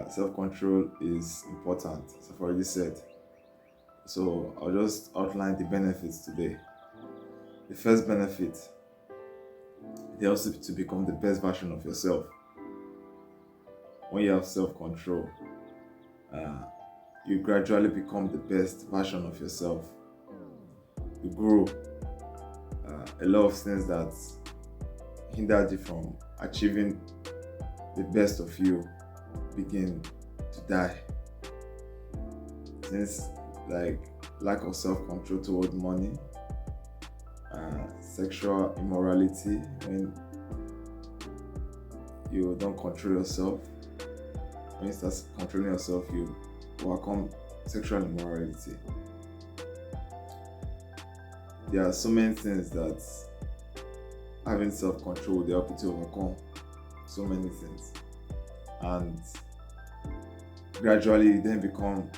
Self-control is important, as I've already said. So I'll just outline the benefits today. The first benefit, it helps you to become the best version of yourself. When you have self-control, uh, you gradually become the best version of yourself. You grow. A lot of things that hindered you from achieving the best of you begin to die. Things like lack of self-control toward money, sexual immorality, when you don't control yourself. When you start controlling yourself, you overcome sexual immorality. There are so many things that having self-control will help you to overcome. So many things. And gradually you then become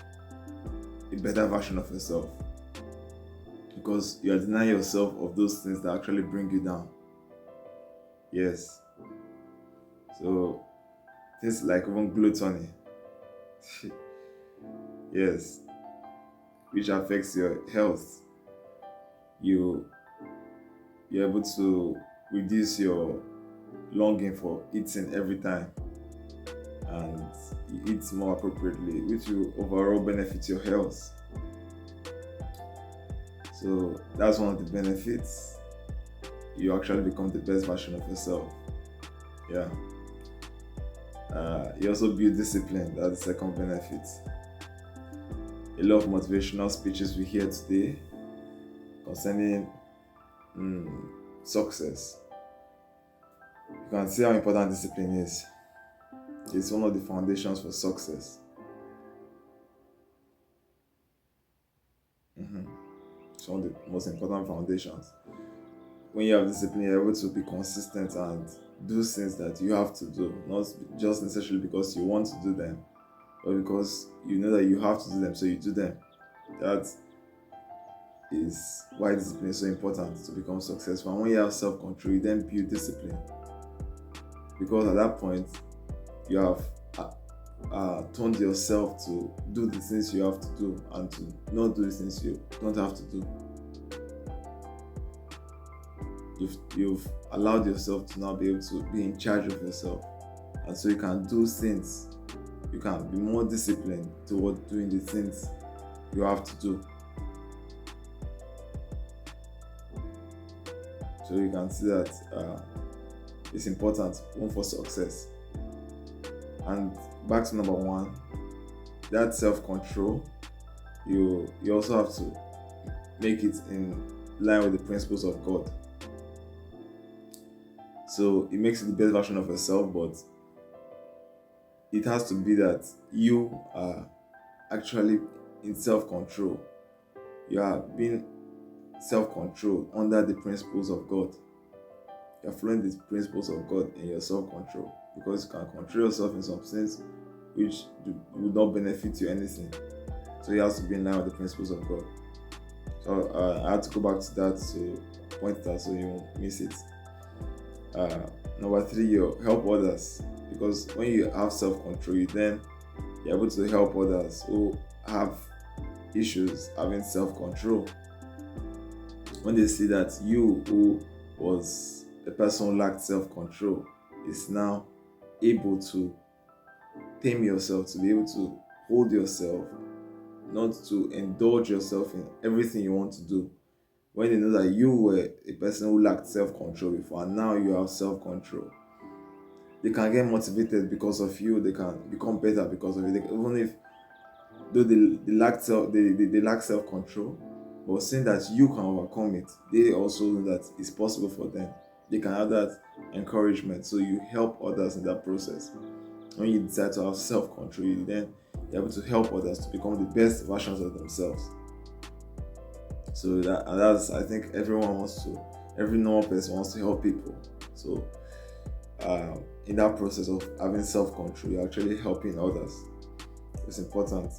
a better version of yourself, because you are denying yourself of those things that actually bring you down. Yes. So things like even gluttony, yes, which affects your health. You you're able to reduce your longing for eating every time, and you eat more appropriately, which will overall benefit your health. So that's one of the benefits. You actually become the best version of yourself. Yeah. You also build discipline. That's the second benefit. A lot of motivational speeches we hear today concerning success. You can see how important discipline is. It's one of the foundations for success. Mhm. It's one of the most important foundations. When you have discipline, you're able to be consistent and do things that you have to do, not just necessarily because you want to do them, but because you know that you have to do them, so you do them. That is why discipline is so important to become successful. And when you have self-control, you then build discipline, because at that point you have toned yourself to do the things you have to do and to not do the things you don't have to do. You've allowed yourself to now be able to be in charge of yourself, and so you can do things. You can be more disciplined toward doing the things you have to do. So you can see that it's important, one, for success. And back to number one, that self-control, you also have to make it in line with the principles of God. So it makes you the best version of yourself, but it has to be that you are actually in self-control. You are being self-controlled under the principles of God. You are following the principles of God in your self-control, because you can control yourself in some things which would not benefit you anything. So you have to be in line with the principles of God. So I had to go back to that to point it out so you won't miss it. Number three, you help others, because when you have self-control, you're able to help others who have issues having self-control. When they see that you, who was a person who lacked self-control, is now able to tame yourself, to be able to hold yourself, not to indulge yourself in everything you want to do. When they know that you were a person who lacked self-control before and now you have self-control, they can get motivated because of you. They can become better because of you. Even if though they lack self-control, but seeing that you can overcome it, they also know that it's possible for them. They can have that encouragement, so you help others in that process. When you decide to have self-control, you're able to help others to become the best versions of themselves. So that's, I think every normal person wants to help people. So in that process of having self-control, you're actually helping others. It's important.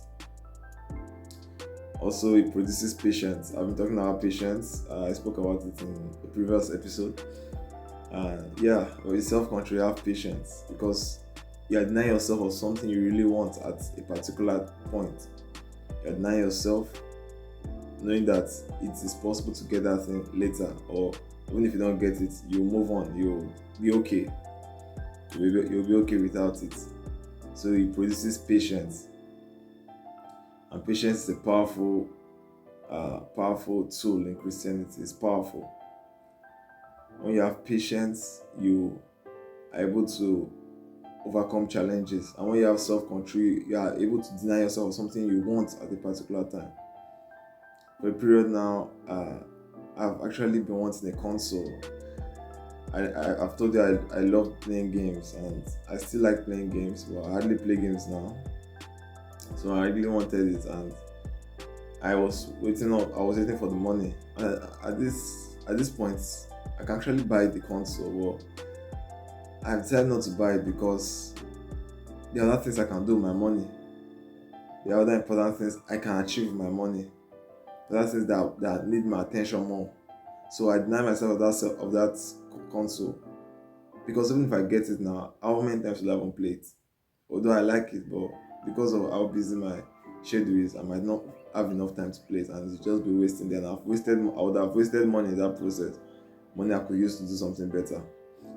Also, it produces patience. I've been talking about patience. I spoke about it in the previous episode. With self-control, you have patience, because You are denying yourself of something you really want at a particular point. You are denying yourself knowing that it is possible to get that thing later, or even if you don't get it, you'll move on, you'll be okay. You'll be okay without it. So it produces patience, and patience is a powerful tool in Christianity. It's powerful. When you have patience, you are able to overcome challenges, and when you have self-control, you are able to deny yourself of something you want at a particular time. For a period now, I've actually been wanting a console. I've told you I love playing games, and I still like playing games, but I hardly play games now. So I really wanted it, and I was waiting for the money. And at this point, I can actually buy the console, but I've decided not to buy it because there are other things I can do with my money. There are other important things I can achieve with my money. There are things that need my attention more. So I deny myself of that console, because even if I get it now, how many times will I even play it? Although I like it, but because of how busy my schedule is, I might not have enough time to play it, and it's just be wasting there. And I would have wasted money in that process. Money I could use to do something better.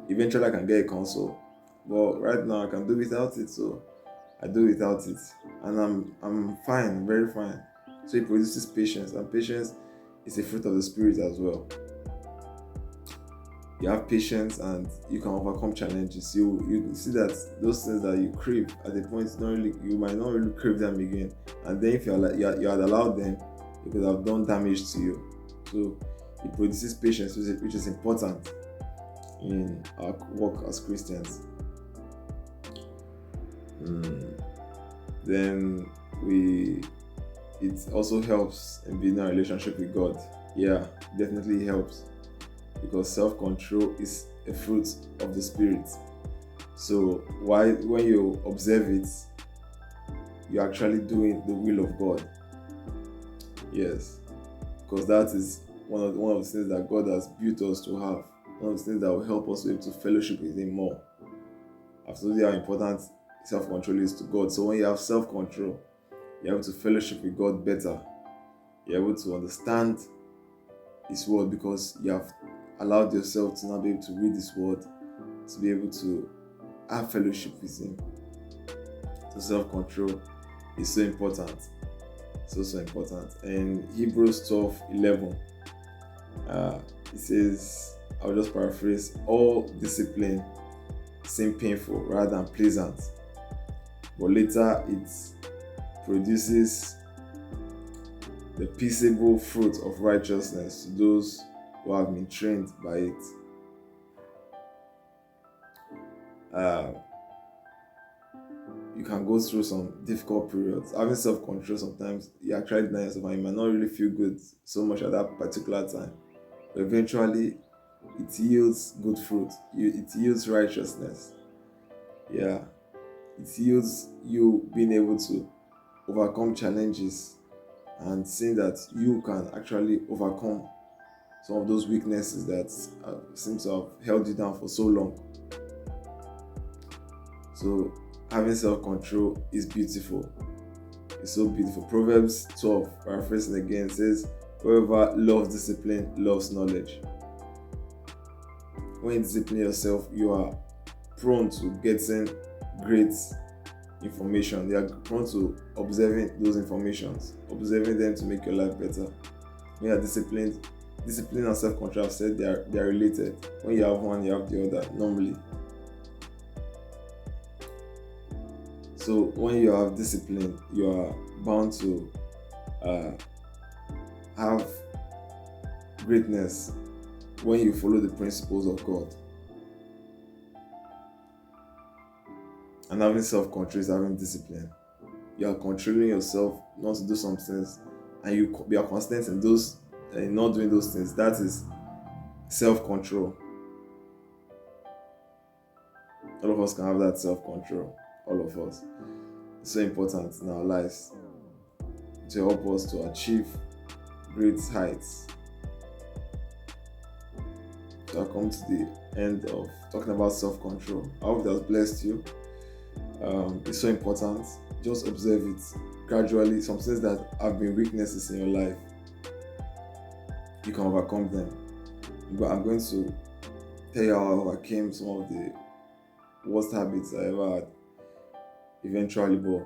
Eventually I can get a console, but right now I can do without it, so I do without it, and I'm fine, very fine. So it produces patience, and patience is a fruit of the spirit as well. You have patience and you can overcome challenges. You see that those things that you crave at the point, you might not really crave them again, and then if you had allowed them, it could have done damage to you. So it produces patience, which is important in our work as Christians. Then it also helps in building a relationship with God. Yeah, definitely helps, because self-control is a fruit of the spirit. So when you observe it, you're actually doing the will of God. Yes, because that is one of the things that God has built us to have. One of the things that will help us be able to fellowship with Him more. I've told you how important self-control is to God. So when you have self-control, you're able to fellowship with God better. You're able to understand His word, because you have allowed yourself to now be able to read His word, to be able to have fellowship with Him. So self-control is so important. So important. In Hebrews 12:11, it says, I'll just paraphrase, all discipline seem painful rather than pleasant, but later it produces the peaceable fruit of righteousness to those who have been trained by it. You can go through some difficult periods. Having self-control, sometimes you actually deny yourself and you might not really feel good so much at that particular time. But eventually, it yields good fruit. It yields righteousness. Yeah. It yields you being able to overcome challenges and seeing that you can actually overcome some of those weaknesses that seem to have held you down for so long. So having self-control is beautiful. It's so beautiful. Proverbs 12, paraphrasing again, says, whoever loves discipline loves knowledge. When you discipline yourself, you are prone to getting great information. You are prone to observing those informations, observing them to make your life better. When you are disciplined, discipline and self-control, I've said they are related. When you have one, you have the other normally. So when you have discipline, you are bound to have greatness when you follow the principles of God. And having self-control is having discipline. You are controlling yourself not to do some things, and you are constant in those and not doing those things. That is self-control. All of us can have that self-control. All of us. It's so important in our lives to help us to achieve great heights. So I come to the end of talking about self-control. I hope it has blessed you. is so important. Just observe it gradually. Some things that have been weaknesses in your life, you can overcome them. But I'm going to tell you how I overcame some of the worst habits I ever had eventually, but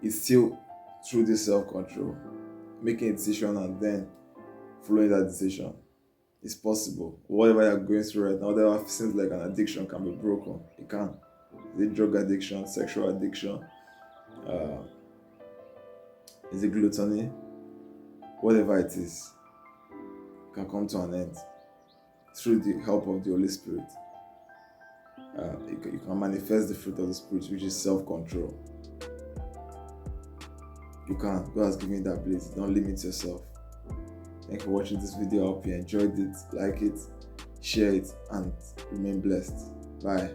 it's still through this self-control, making a decision and then following that decision. It's possible. Whatever you're going through right now, whatever seems like an addiction can be broken. It can. Is it drug addiction, sexual addiction, uh, is it gluttony? Whatever it is, can come to an end through the help of the Holy Spirit. You can manifest the fruit of the Spirit, which is self-control. You can. God has given you that ability. Don't limit yourself. Thank you for watching this video. I hope you enjoyed it. Like it, share it, and remain blessed. Bye.